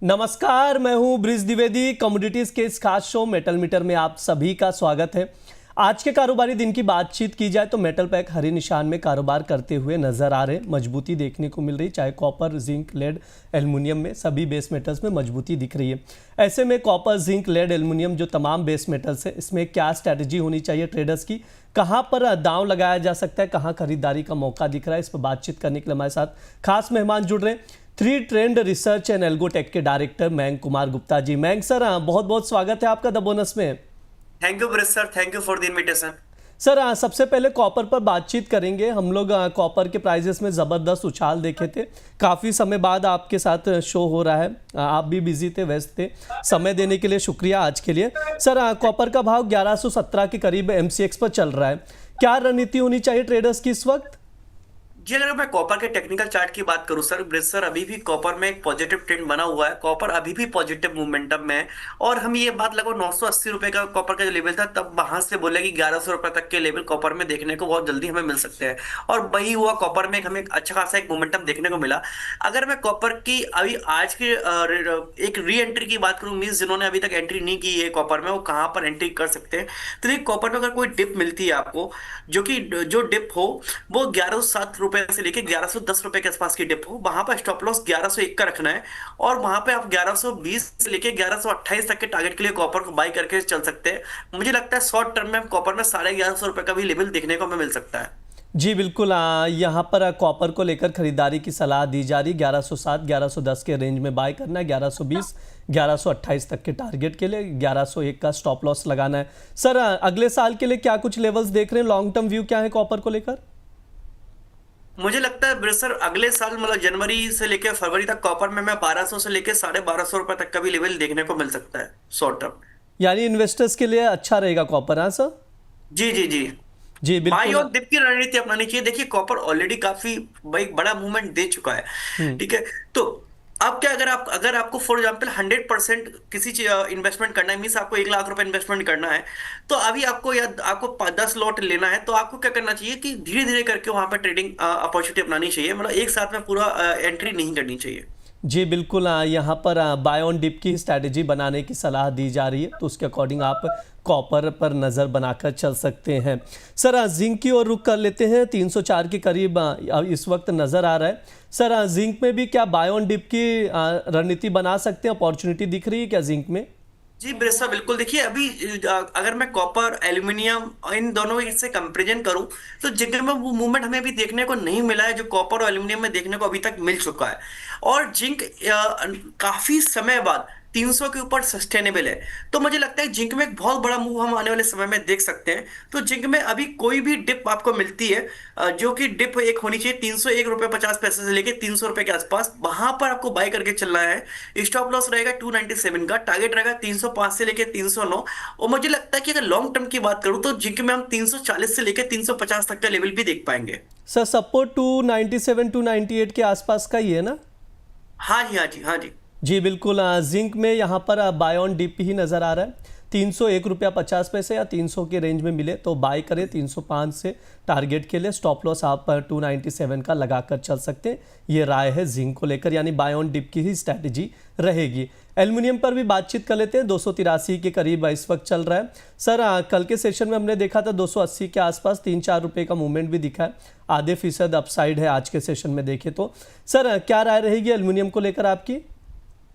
नमस्कार, मैं हूं ब्रिज द्विवेदी। कमोडिटीज के इस खास शो मेटल मीटर में आप सभी का स्वागत है। आज के कारोबारी दिन की बातचीत की जाए तो मेटल पैक हरे निशान में कारोबार करते हुए नजर आ रहे, मजबूती देखने को मिल रही। चाहे कॉपर, जिंक, लेड, एल्युमिनियम में सभी बेस मेटल्स में मजबूती दिख रही है। ऐसे में कॉपर, जिंक, लेड, एल्युमिनियम जो तमाम बेस मेटल्स है, इसमें क्या स्ट्रैटेजी होनी चाहिए ट्रेडर्स की, कहाँ पर दांव लगाया जा सकता है, कहाँ खरीदारी का मौका दिख रहा है, इस पर बातचीत करने के लिए हमारे साथ खास मेहमान जुड़ रहे हैं। थ्री ट्रेंड रिसर्च एंड एल्गोटेक के डायरेक्टर मयंक कुमार गुप्ता जी। मयंक सर, बहुत बहुत स्वागत है आपका द बोनस में। Thank you bridge sir, thank you for the invitation. Sir, सबसे पहले कॉपर पर बातचीत करेंगे। हम लोग कॉपर के प्राइजेस में ज़बरदस्त उछाल देखे थे। काफ़ी समय बाद आपके साथ शो हो रहा है, आप भी बिजी थे, व्यस्त थे। समय देने के लिए शुक्रिया आज के लिए। सर, कॉपर का भाव 1117 के करीब एमसीएक्स पर चल रहा है। क्या रणनीति होनी चाहिए ट्रेडर्स की इस वक्त? जी, अगर मैं कॉपर के टेक्निकल चार्ट की बात करूं सर, ब्रिज सर, अभी भी कॉपर में एक पॉजिटिव ट्रेंड बना हुआ है। कॉपर अभी भी पॉजिटिव मोमेंटम में है। और हम ये बात लगभग 980 रुपए का कॉपर का जो लेवल था, तब वहां से बोले कि 1100 रुपए तक के लेवल कॉपर में देखने को बहुत जल्दी हमें मिल सकते हैं। और वही हुआ, कॉपर में हमें एक अच्छा खासा एक मोमेंटम देखने को मिला। अगर मैं कॉपर की अभी आज के एक री एंट्री की बात करूं, मीन्स जिन्होंने अभी तक एंट्री नहीं की है कॉपर में, वो कहाँ पर एंट्री कर सकते हैं। तो देखिए, कॉपर में अगर कोई डिप मिलती है आपको, जो डिप हो वो 1107 रुपए से लेके 1110 रुपए के आसपास की डिप हो, वहां पर स्टॉप लॉस 1101 का रखना है। और वहां पे आप 1120 से लेके 1128 तक के टारगेट के लिए कॉपर को बाई करके चल सकते हैं। मुझे लगता है शॉर्ट टर्म में कॉपर में 1150 रुपए का भी लेवल देखने को हमें मिल सकता है। जी बिल्कुल। यहाँ पर कॉपर को लेकर खरीदारी की सलाह दी जा रही। 1107 1110 के रेंज में बाय करना है, 1120 1128 तक के टारगेट के लिए 1101 का स्टॉप लॉस लगाना है। सर, अगले साल के लिए क्या कुछ लेवल्स देख रहे हैं? लॉन्ग टर्म व्यू क्या है कॉपर को लेकर? मुझे लगता है सर, अगले साल मतलब जनवरी से लेकर फरवरी तक कॉपर में मैं 1200 से लेकर 1250 रुपए तक का भी लेवल देखने को मिल सकता है शॉर्ट टर्म। यानी इन्वेस्टर्स के लिए अच्छा रहेगा कॉपर, हाँ sir? Ji ji ji. Ji by बिल्कुल। और डिप की रणनीति अपनानी चाहिए। देखिए, कॉपर ऑलरेडी काफी भाई बड़ा मूवमेंट दे चुका है। हम्म। ठीक है। तो आप क्या, अगर आपको फॉर एग्जाम्पल 100% किसी चीज इन्वेस्टमेंट करना है, मीन्स आपको 1 लाख रुपए इन्वेस्टमेंट करना है, तो अभी आपको या आपको 10 लॉट लेना है, तो आपको क्या करना चाहिए कि धीरे धीरे करके वहां पर ट्रेडिंग अपॉर्चुनिटी अपनानी चाहिए। मतलब एक साथ में पूरा एंट्री नहीं करनी चाहिए। जी बिल्कुल। यहाँ पर बाय ऑन डिप की स्ट्रैटेजी बनाने की सलाह दी जा रही है, तो उसके अकॉर्डिंग आप कॉपर पर नज़र बनाकर चल सकते हैं। सर, जिंक की ओर रुख कर लेते हैं। 304 के करीब इस वक्त नज़र आ रहा है। सर, जिंक में भी क्या बाय ऑन डिप की रणनीति बना सकते हैं? अपॉर्चुनिटी दिख रही है क्या जिंक में? जी ब्रेसा, बिल्कुल। देखिए, अभी अगर मैं कॉपर, एल्यूमिनियम इन दोनों से कंपैरिजन करूं, तो जिंक में वो मूवमेंट हमें अभी देखने को नहीं मिला है जो कॉपर और एल्यूमिनियम में देखने को अभी तक मिल चुका है। और जिंक काफी समय बाद 300 के ऊपर सस्टेनेबल है। तो मुझे लगता है जिंक में एक बहुत बड़ा मूव हम आने वाले समय में देख सकते हैं। तो जिंक में अभी कोई भी डिप आपको मिलती है, जो कि डिप एक होनी चाहिए 301 रुपए 50 पैसे से लेके 300 रुपए के आसपास, वहां पर आपको बाय करके चलना है। स्टॉप लॉस रहेगा 297 का, टारगेट रहेगा 305 से लेके 309। और मुझे लगता है कि अगर लॉन्ग टर्म की बात करूं, तो जिंक में हम 340 से लेके 350 तक का लेवल भी देख पाएंगे। सर, सपोर्ट 297 298 के आसपास का ही है ना? हाँ जी, हाँ जी, हाँ जी। जी बिल्कुल। जिंक में यहाँ पर बाय ऑन डिप ही नज़र आ रहा है। 301 रुपया 50 पैसे या 300 के रेंज में मिले तो बाय करें। 305 से टारगेट के लिए स्टॉप लॉस आप 297 का लगाकर चल सकते हैं। ये राय है जिंक को लेकर, यानी बाय ऑन डिप की ही स्ट्रैटेजी रहेगी। एल्युमिनियम पर भी बातचीत कर लेते हैं। 283 के करीब इस वक्त चल रहा है। सर, कल के सेशन में हमने देखा था 280 के आसपास 3-4 रुपये का मूवमेंट भी दिखा है। आधे फीसद अपसाइड है आज के सेशन में देखें तो। सर, क्या राय रहेगी एल्युमिनियम को लेकर आपकी?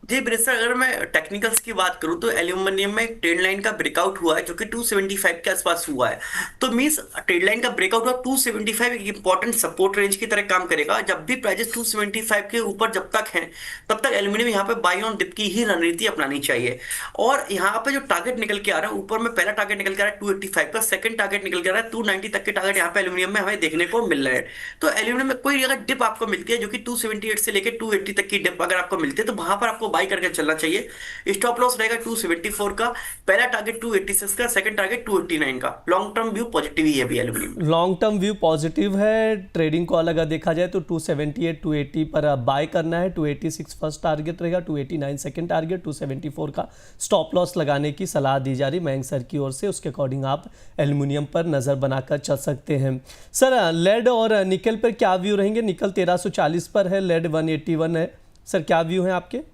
जी ब्रेसर, अगर मैं टेक्निकल्स की बात करूं, तो एल्यूमिनियम में एक ट्रेंड लाइन का ब्रेकआउट हुआ है जो कि 275 के आसपास हुआ है। तो मींस ट्रेंड लाइन का ब्रेकआउट हुआ, 275 एक इंपॉर्टेंट सपोर्ट रेंज की तरह काम करेगा। जब भी प्राइजेस 275 के ऊपर जब तक हैं, तब तक एल्यूमिनियम यहाँ पे बाई ऑन डिप की ही रणनीति अपनानी चाहिए। और यहाँ पे जो टारगेट निकल के आ रहा है, ऊपर में पहला टारगेट निकल के आ रहा है 285 का, सेकंड टारगेट निकल के आ रहा है 290 तक के टारगेट यहाँ पे एल्यूमिनियम में हमें देखने को मिल रहे हैं। तो एल्यूमिनियम में कोई अगर डिप आपको मिलती है जो कि 278 से लेकर 280 तक की डिप अगर आपको मिलती है, तो वहां पर आपको बाई करके चलना चाहिए। स्टॉप लॉस रहेगा 274 का, पहला टारगेट 286 का, सेकंड टारगेट 289 का। लॉन्ग टर्म व्यू पॉजिटिव ही है अभी एल्यूमिनियम में। लॉन्ग टर्म व्यू पॉजिटिव है। ट्रेडिंग को अलग देखा जाए तो 278 280 पर बाय करना है। 286 फर्स्ट टारगेट रहेगा, 289 सेकंड टारगेट, 274 का स्टॉप लॉस लगाने की सलाह दी जा रही मयंक सर की ओर से। उसके अकॉर्डिंग आप एल्युमिनियम पर नज़र बनाकर चल सकते हैं। सर, लेड और निकल पर क्या व्यू रहेंगे? निकल 1340 पर है, लेड 181 है। सर, क्या व्यू है आपके?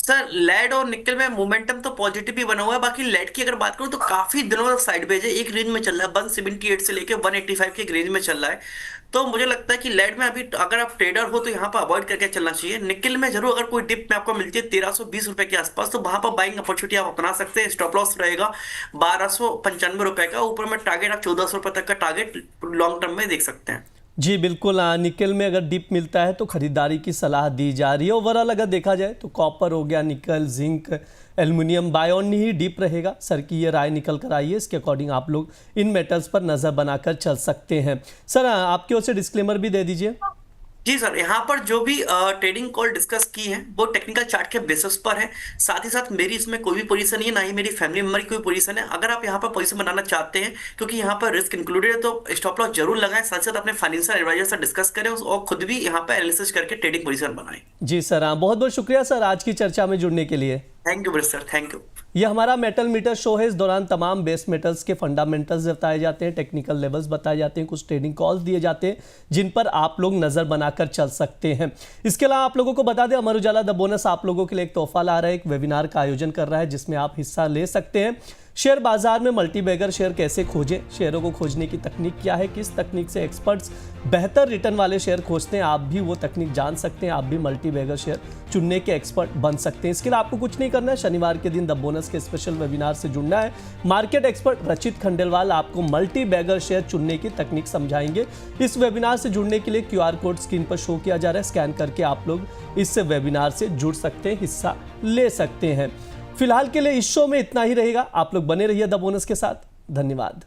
सर लेड और निकल में मोमेंटम तो पॉजिटिव ही बना हुआ है। बाकी लेड की अगर बात करूं तो काफी दिनों तक साइड वेज है, एक रेंज में चल रहा है, 178 से लेके 185 के एक रेंज में चल रहा है। तो मुझे लगता है कि लेड में अभी अगर आप ट्रेडर हो तो यहाँ पर अवॉइड करके चलना चाहिए। निकल में जरूर अगर कोई डिप में आपको मिलती है 1320 रुपए के आसपास, तो वहां पर बाइंग अपॉर्चुनिटी आप अपना सकते हैं। स्टॉप लॉस रहेगा 1295 रुपए का, ऊपर में टारगेट आप 1400 रुपए तक का टारगेट लॉन्ग टर्म में देख सकते हैं। जी बिल्कुल, निकल में अगर डिप मिलता है तो खरीदारी की सलाह दी जा रही है। ओवरऑल अगर देखा जाए तो कॉपर हो गया, nickel, zinc, aluminium, buy on ही डिप रहेगा। सर की ये राय निकल कर आई है, इसके अकॉर्डिंग आप लोग इन मेटल्स पर नज़र बनाकर चल सकते हैं। सर आपकी ओर से डिस्क्लेमर भी दे दीजिए। जी सर, यहाँ पर जो भी ट्रेडिंग कॉल डिस्कस की है वो टेक्निकल चार्ट के बेसिस पर है। साथ ही साथ मेरी इसमें कोई भी पोजीशन नहीं है, ना ही मेरी फैमिली मेंबर की कोई पोजीशन है। अगर आप यहाँ पर पोजीशन बनाना चाहते हैं, क्योंकि यहाँ पर रिस्क इंक्लूडेड है, तो स्टॉप लॉस जरूर लगाएं। साथ ही साथ अपने फाइनेंशियल एडवाइजर से डिस्कस करें और खुद भी यहाँ पर एनालिसिस करके ट्रेडिंग पोजीशन बनाएं। जी सर, बहुत बहुत शुक्रिया सर आज की चर्चा में जुड़ने के लिए। Thank you sir, thank you. यह हमारा मेटल मीटर शो है। इस दौरान तमाम बेस मेटल्स के फंडामेंटल्स बताए जाते हैं, टेक्निकल लेवल्स बताए जाते हैं, कुछ ट्रेडिंग कॉल्स दिए जाते हैं जिन पर आप लोग नज़र बनाकर चल सकते हैं। इसके अलावा आप लोगों को बता दें, अमर उजाला द बोनस आप लोगों के लिए एक तोहफा ला रहा है, एक वेबिनार का आयोजन कर रहा है जिसमें आप हिस्सा ले सकते हैं। शेयर बाजार में मल्टीबैगर शेयर कैसे खोजें, शेयरों को खोजने की तकनीक क्या है, किस तकनीक से एक्सपर्ट्स बेहतर रिटर्न वाले शेयर खोजते हैं, आप भी वो तकनीक जान सकते हैं। आप भी मल्टीबैगर शेयर चुनने के एक्सपर्ट बन सकते हैं। इसके लिए आपको कुछ नहीं करना है, शनिवार के दिन द बोनस के स्पेशल वेबिनार से जुड़ना है। मार्केट एक्सपर्ट रचित खंडेलवाल आपको मल्टीबैगर शेयर चुनने की तकनीक समझाएंगे। इस वेबिनार से जुड़ने के लिए QR कोड स्क्रीन पर शो किया जा रहा है, स्कैन करके आप लोग इस वेबिनार से जुड़ सकते हैं, हिस्सा ले सकते हैं। फिलहाल के लिए इस शो में इतना ही रहेगा। आप लोग बने रहिए द बोनस के साथ। धन्यवाद।